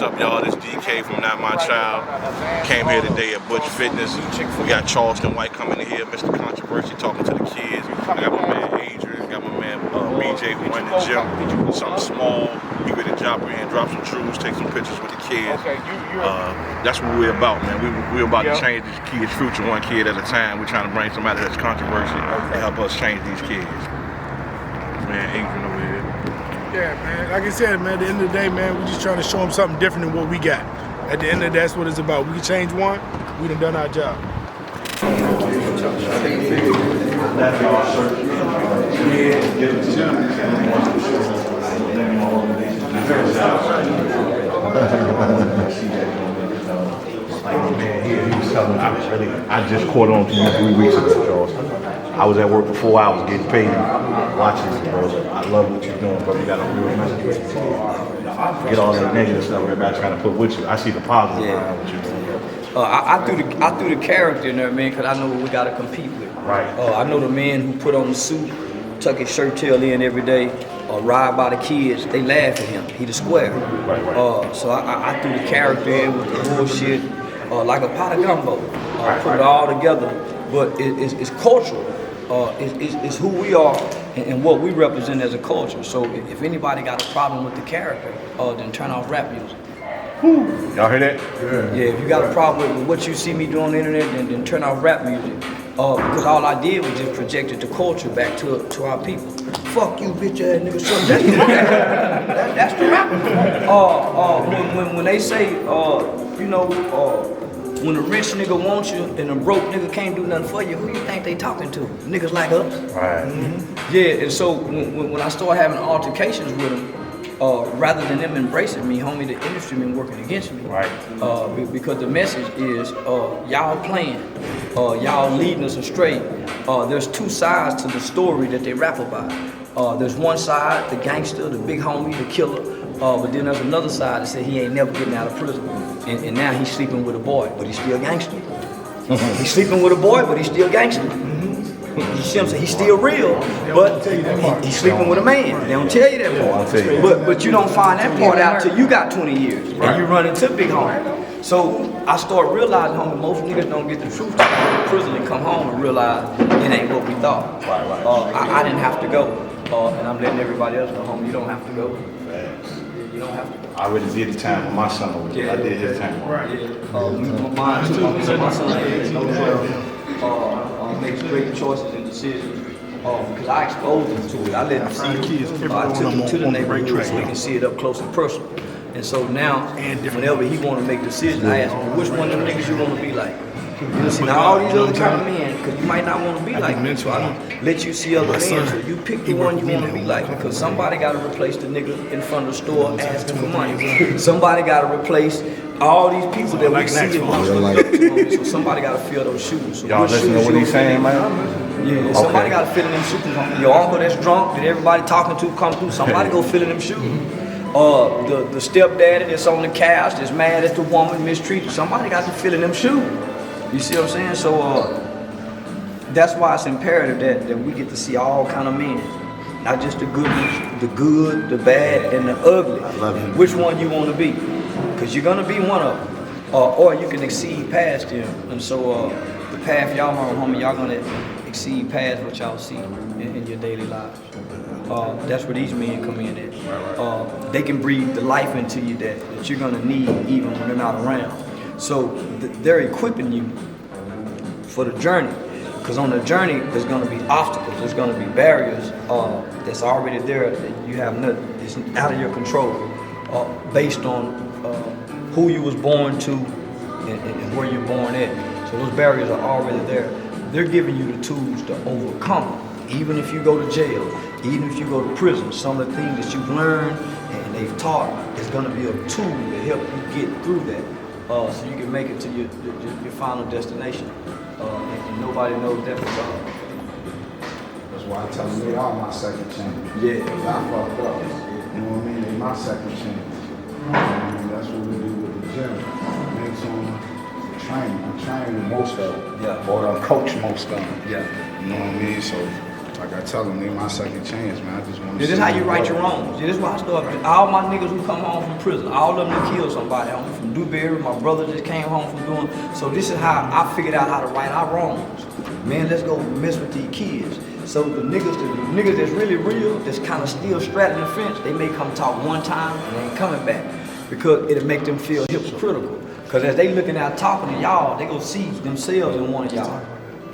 up, y'all? This DK from Not My Child. Came here today at Butch Fitness. We got Charleston White coming in here, Mr. Controversy, talking to the kids. I got my man Adrian, got my man BJ who run the gym. Something small. He ready to drop in, drop some truths, take some pictures with the kids. That's what we're about, man. We're about to change these kids' future one kid at a time. We're trying to bring somebody that's controversial to help us change these kids. Man, Adrian over here. Yeah, man. Like I said, man, at the end of the day, man, we're just trying to show them something different than what we got. At the end of the day, that's what it's about. We can change one, we done our job. I just caught on to you 3 weeks ago, Charleston. I was at work for 4 hours getting paid, watching you, bro. I love what you're doing, bro. You got a real message. Get all that negative stuff everybody trying to put with you. I see the positive behind what you're doing, bro. I threw the character in there, man, because I know what we got to compete with. Right. I know the man who put on the suit, tuck his shirt tail in every day, ride by the kids, they laugh at him. He the square. Right. So I threw the character in with the bullshit, like a pot of gumbo. Put it all together, but it's cultural. It's who we are and what we represent as a culture. So if anybody got a problem with the character, then turn off rap music. Y'all hear that? Yeah, if you got a problem with what you see me do on the internet, then turn off rap music. Because all I did was just projected the culture back to our people. Fuck you, bitch ass nigga. So that's the rap. When they say, when a rich nigga wants you and a broke nigga can't do nothing for you, who you think they talking to? Niggas like us. Right. Yeah, and so when I started having altercations with them, rather than them embracing me, homie, the industry been working against me. Right. Because the message is, y'all playing, y'all leading us astray. There's two sides to the story that they rap about. There's one side, the gangster, the big homie, the killer, but then there's another side that said he ain't never getting out of prison. And now he's sleeping with a boy, but he's still gangster. He's sleeping with a boy, but he's still gangster. You see what I'm saying? He's still real, but he's sleeping with a man. They don't tell you that part. But you don't find that part out till you got 20 years and you run into big homie. So I started realizing, homie, most niggas don't get the truth till they go to prison and come home and realize it ain't what we thought. I didn't have to go, and I'm letting everybody else know, homie, you don't have to go. You don't have to go. I already did the time when my son was there. I did his time. My son is 12. Makes great choices and decisions because I exposed them to it. I let them see it. I took him to the neighborhood so he can see it up close and personal. And so now, whenever he want to make decisions, I ask him, which one of them niggas you want to be like? You see, now all these other kind of men, because you might not want to be like me, so I don't let you see other men. So you pick the one you want to be like, because somebody got to replace the nigga in front of the store asking for money. Somebody got to replace all these people that we see. So somebody got to fill those shoes. So y'all listen to what he's saying, man? Yeah, somebody got to fill in them shoes. Your uncle that's drunk, that everybody talking to come through, somebody go fill in them shoes. The stepdaddy that's on the couch, that's mad at the woman mistreated, somebody got to fill in them shoes. You see what I'm saying? So that's why it's imperative that we get to see all kind of men. Not just the good ones, the good, the bad, and the ugly. Which one you want to be? Because you're going to be one of them. Or you can exceed past them. And so the path y'all on, homie, y'all going to exceed past what y'all see in your daily lives. That's where these men come in at. They can breathe the life into you that you're going to need even when they're not around. So they're equipping you for the journey. Because on the journey, there's going to be obstacles, there's going to be barriers that's already there that you have nothing. It's out of your control based on who you was born to and where you're born at. So those barriers are already there. They're giving you the tools to overcome them. Even if you go to jail, even if you go to prison, some of the things that you've learned and they've taught is going to be a tool to help you get through that. So you can make it to your final destination. And nobody knows that but God. That's why I tell them they are my second chance. Yeah. I fucked up. You know what I mean? They my second chance. And that's what we do with the gym. Make some training. I'm training most of them. Yeah. Or I coach most of them. Yeah. You know what I mean? So I like I tell them, they my second chance, man. I just want to. This is how you right your wrongs. This is why I started. All my niggas who come home from prison, all of them that killed somebody. I'm from Dewberry. My brother just came home from doing. So this is how I figured out how to right our wrongs. Man, let's go mess with these kids. So the niggas that's really real, that's kind of still straddling the fence, they may come talk one time and they ain't coming back because it'll make them feel hypocritical. Because as they looking out talking to y'all, they gonna see themselves in one of y'all.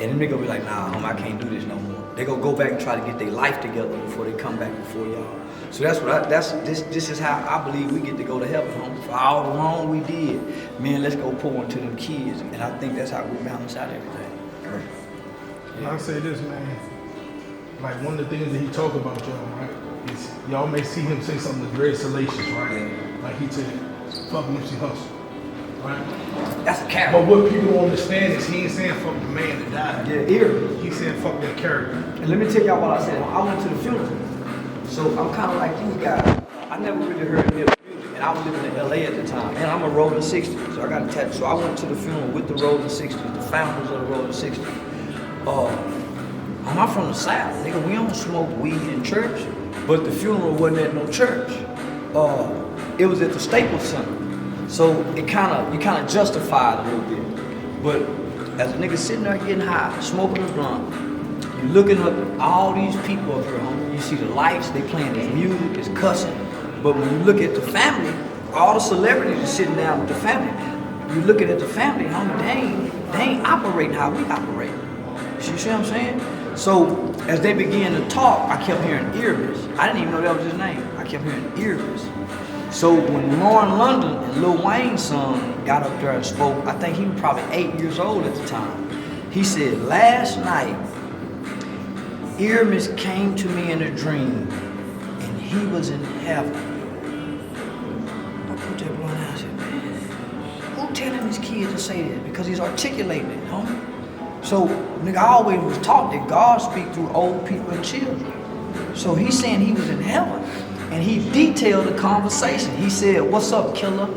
And the nigga be like, nah, homie, I can't do this no more. They gonna go back and try to get their life together before they come back before y'all. So this is how I believe we get to go to heaven, homie. For all the wrong we did, man, let's go pour into them kids. And I think that's how we balance out everything. I'll say this, man. Like one of the things that he talk about, y'all, right, is y'all may see him say something that's very salacious, right? Yeah. Like he said, fuck Nipsey Hussle, right? That's a character. But what people don't understand is he ain't saying fuck the man that died. Yeah, eerie. He's saying fuck that character. And let me tell y'all what I said. I went to the funeral. So I'm kind of like you guys. I never really heard Nipsey music. And I was living in LA at the time. And I'm a Rolling 60. So I got a tattoo. So I went to the funeral with the Rolling 60, the founders of the Rolling 60. I'm from the South, nigga. We don't smoke weed in church, but the funeral wasn't at no church. It was at the Staples Center, so you kind of justified a little bit. But as a nigga sitting there getting high, smoking a blunt, you looking at all these people up here, homie. You see the lights, they playing this music, it's cussing. But when you look at the family, all the celebrities are sitting down with the family. You looking at the family, homie, they ain't operating how we operate. You see what I'm saying? So as they began to talk, I kept hearing Earvis. I didn't even know that was his name. I kept hearing Earvis. So when Lauren London and Lil Wayne's son got up there and spoke, I think he was probably 8 years old at the time. He said, last night, Earvis came to me in a dream, and he was in heaven. I put that blunt out and said, man, who telling these kids to say this? Because he's articulating it, homie. So, nigga, I always was taught that God speaks through old people and children. So he's saying he was in heaven, and he detailed the conversation. He said, what's up, killer?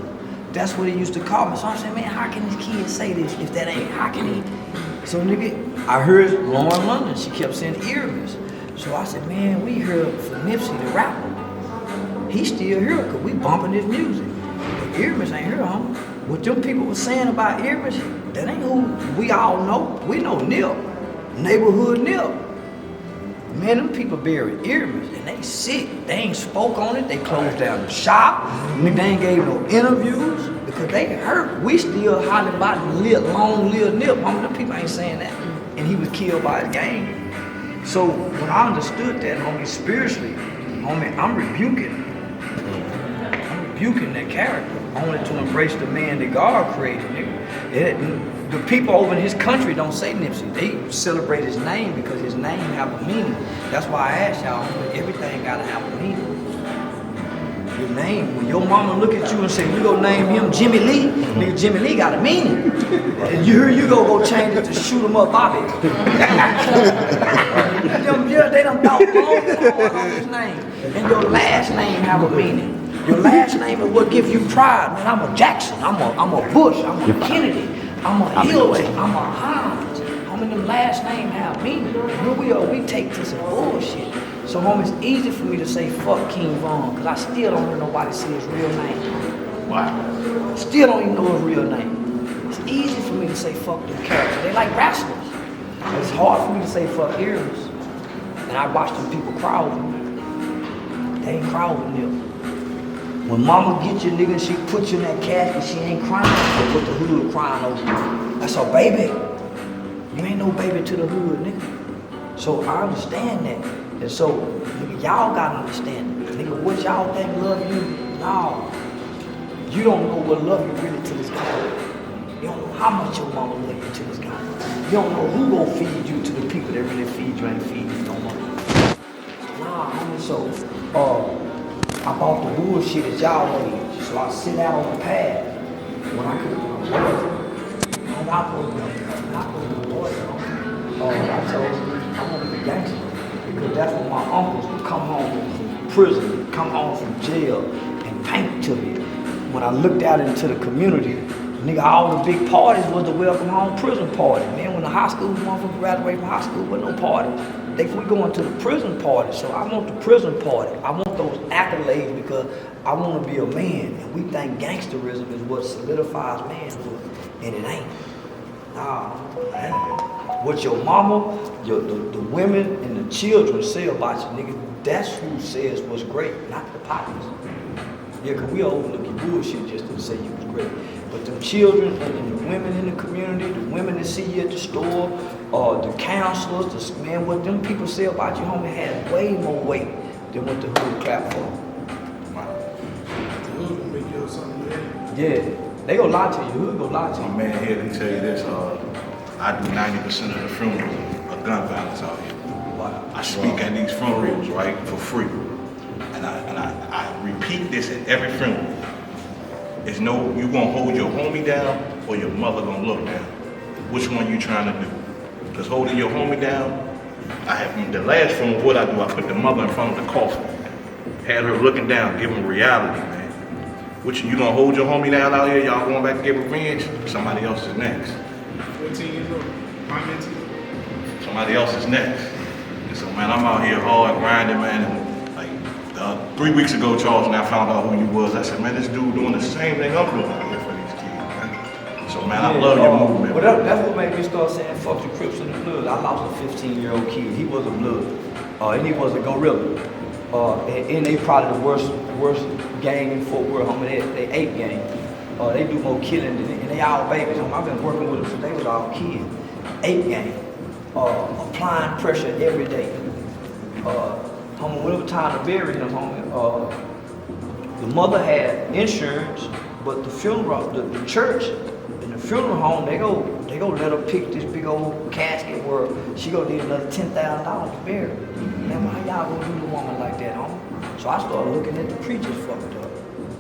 That's what he used to call me. So I'm saying, man, how can these kids say this if that ain't, how can he? So, nigga, I heard Lauren London, she kept saying Earvis. So I said, man, we heard from Nipsey, the rapper. He still here, because we bumping his music. But Earvis ain't here, homie. What them people were saying about Earvis, that ain't who we all know. We know Nip, neighborhood Nip. Man, them people buried Earvis, and they sick. They ain't spoke on it. They closed down the shop. They ain't gave no interviews because they hurt. We still hollering about long live Nip. Homie, them people ain't saying that. And he was killed by his gang. So when I understood that, homie, spiritually, homie, I'm rebuking that character, only to embrace the man that God created, nigga. The people over in his country don't say Nipsey. They celebrate his name because his name have a meaning. That's why I asked y'all, everything gotta have a meaning. Your name, when your mama look at you and say, we gonna name him Jimmy Lee, nigga, Jimmy Lee got a meaning. And you go change it to Shoot 'em Up Bobby. They done thought long on his name. And your last name have a meaning. Your last name is what gives you pride. Man, I'm a Jackson, I'm a Bush, I'm a Kennedy, I'm a Hillary, I'm a Hines. Homie, them last name have meaning. Here we are, we take to some bullshit. So homie, it's easy for me to say fuck King Von, because I still don't hear nobody say his real name. Wow. Still don't even know his real name. It's easy for me to say fuck them characters. They like wrestlers. It's hard for me to say fuck Earvis. And I watch them people cry over me. They ain't cry over me. When mama get you, nigga, she put you in that casket, she ain't crying, but what the hood crying over you. That's her baby. You ain't no baby to the hood, nigga. So I understand that. And so, nigga, y'all gotta understand it. Nigga, what y'all think love you? No. You don't know what love you really to this guy. You don't know how much your mama love you to this guy. You don't know who gonna feed you to the people that really feed you ain't feed you no more. Nah, homie, so, I bought the bullshit at y'all age, so I sit out on the path when I could I'm not supposed to be lawyer. I told you, I want to be gangster, because that's when my uncles would come home from prison, come home from jail, and paint to me. When I looked out into the community, nigga, all the big parties was the welcome home prison party. Man, when the high school motherfuckers graduated from high school, wasn't no parties. we going to the prison party, so I want the prison party. I want those accolades because I want to be a man, and we think gangsterism is what solidifies manhood, and it ain't. Nah, man. What your mama, the women, and the children say about you, nigga, that's who says what's great, not the partners. Yeah, because we overlook your bullshit just to say you was great. But the children and the women in the community, the women that see you at the store, the counselors, man, what them people say about you, homie, has way more weight than what the hood clap for. Yeah, they gonna lie to you. Who gonna lie to you? My man here can tell you this. I do 90% of the funerals of gun violence out here. Wow. I speak at these funerals, right, for free. And I repeat this at every funeral. It's no, you gonna hold your homie down or your mother gonna look down. Which one you trying to do? Because holding your homie down, I have, the last funeral, what I do, I put the mother in front of the coffin. Had her looking down, giving reality, man. Which you gonna hold your homie down out here, y'all going back to get revenge? Somebody else is next. 14 years old. My mentee. Somebody else is next. And so, man, I'm out here hard grinding, man. And like 3 weeks ago, Charleston, I found out who you was. I said, man, this dude doing the same thing I'm doing out here for these kids, man. So, man, I love your movement. Well, that's what made me start saying, fuck the Crips and the Bloods. I lost a 15-year-old kid. He was a Blood. And he was a gorilla. And they probably the worst gang in Fort Worth, homie. They 8 gang. They do more killing than and they all babies. I've been working with them since they was all kids. 8 gang. Applying pressure every day. Homie, whenever time to bury him, homie, the mother had insurance, but the funeral, the church and the funeral home, they go let her pick this big old casket where she gonna need another $10,000 to bury her. Man, why y'all gonna do the woman like that, homie? So I started looking at the preachers fucked up.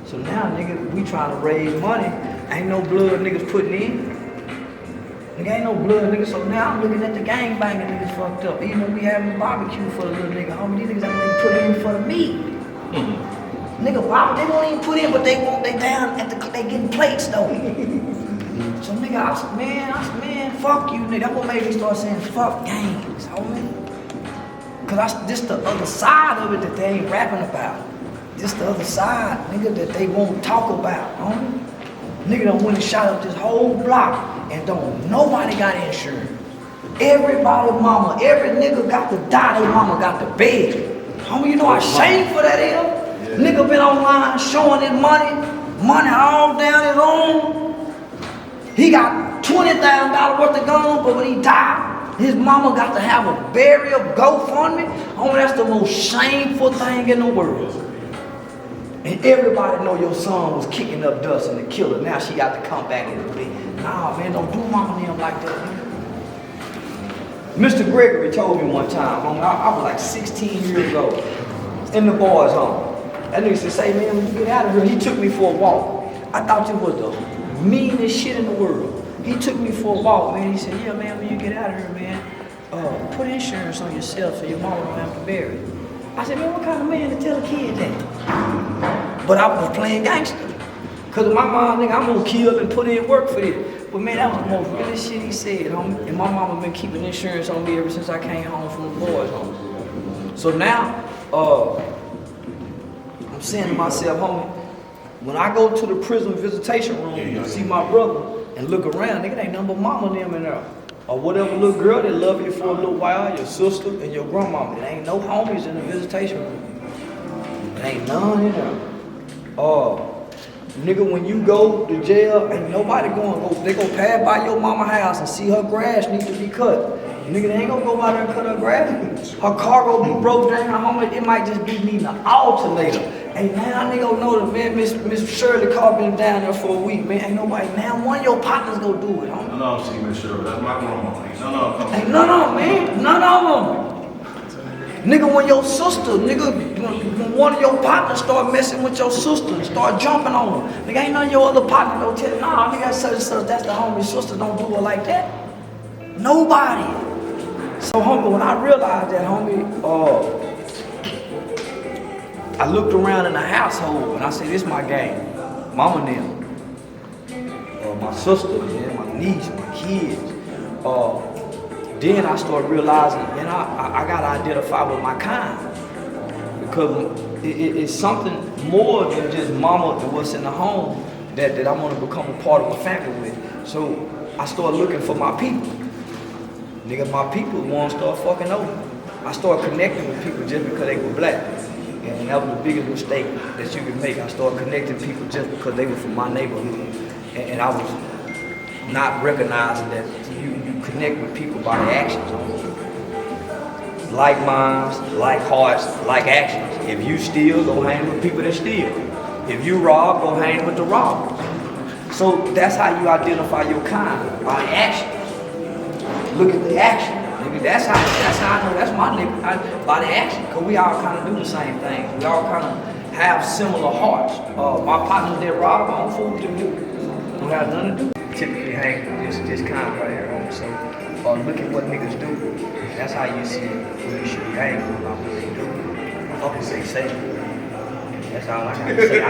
So now, nigga, we trying to raise money. Ain't no blood niggas putting in. Nigga, ain't no blood niggas. So now I'm looking at the gang banging niggas fucked up. Even when we having a barbecue for the little nigga, homie, these niggas ain't even put in for the meat. Nigga, why would they won't even put in, but they down at they getting plates though. So nigga, I said, man, fuck you, nigga. That's what made me start saying fuck gangs, homie. Cause this the other side of it that they ain't rapping about. This the other side, nigga, that they won't talk about, homie. Nigga done went and shot up this whole block and nobody got insurance. Everybody mama, every nigga got to die, their mama got to beg. Homie, you know how shameful that is? Yeah. Nigga been online showing his money all down his own. He got $20,000 worth of guns, but when he died, his mama got to have a burial GoFundMe. Homie, that's the most shameful thing in the world. And everybody know your son was kicking up dust in the killer. Now she got to come back in the bed. Nah, man, don't do mama and them like that, man. Mr. Gregory told me one time, homie, I was like 16 years old, in the boys' home. That nigga said, say, man, when you get out of here, he took me for a walk. I thought it was the meanest shit in the world. He took me for a walk, man. He said, yeah, man, when you get out of here, man, put insurance on yourself so your mama don't have to bury it. I said, man, what kind of man to tell a kid that? But I was playing gangster. Cause my mom, nigga, I'm gonna kill and put in work for this. But man, that was the most realest shit he said, homie. And my mama been keeping insurance on me ever since I came home from the boys' home. So now, I'm saying to myself, homie, when I go to the prison visitation room and see my brother and look around, nigga, ain't nothing but mama and them in there. Or whatever little girl that love you for a little while, your sister and your grandmama. There ain't no homies in the visitation room. There ain't none in there. Nigga, when you go to jail, ain't nobody they go pass by your mama house and see her grass need to be cut. Nigga, they ain't gonna go by there and cut her grass. Her car gonna be broke down, homie, it might just be needing an alternator. Hey, now nigga know that, man, Miss Shirley Carr been down there for a week, man. Ain't nobody, man, one of your partners gonna do it, homie. No, see, Miss Shirley, that's my grandma. Ain't none of them, man, none of them. Nigga, when your sister, when one of your partners start messing with your sister and start jumping on her, nigga, ain't none of your other partners gonna tell you, nah, nigga, such and such, that's the homie's sister, don't do her like that. Nobody. So, homie, when I realized that, homie, I looked around in the household and I said, this my gang. Mama and them. My sister, man, my niece, my kids. Then I started realizing, man, I gotta identify with my kind. Because it's something more than just mama and what's in the home that I want to become a part of a family with. So I started looking for my people. Nigga, my people want to start fucking over. I started connecting with people just because they were black. And that was the biggest mistake that you could make. I started connecting people just because they were from my neighborhood. And I was not recognizing that you connect with people by their actions. Like minds, like hearts, like actions. If you steal, go hang with people that steal. If you rob, go hang with the robbers. So that's how you identify your kind, by actions. Look at the action. Nigga, that's how I know that's my nigga, by the action. Because we all kind of do the same things. We all kind of have similar hearts. My partners that rob, I don't fool with them niggas. Don't have nothing to do. Typically hang with this kind right here. So look at what niggas do. That's how you see who you should be hanging with, about what they do. Fuck what they say. That's all I gotta say.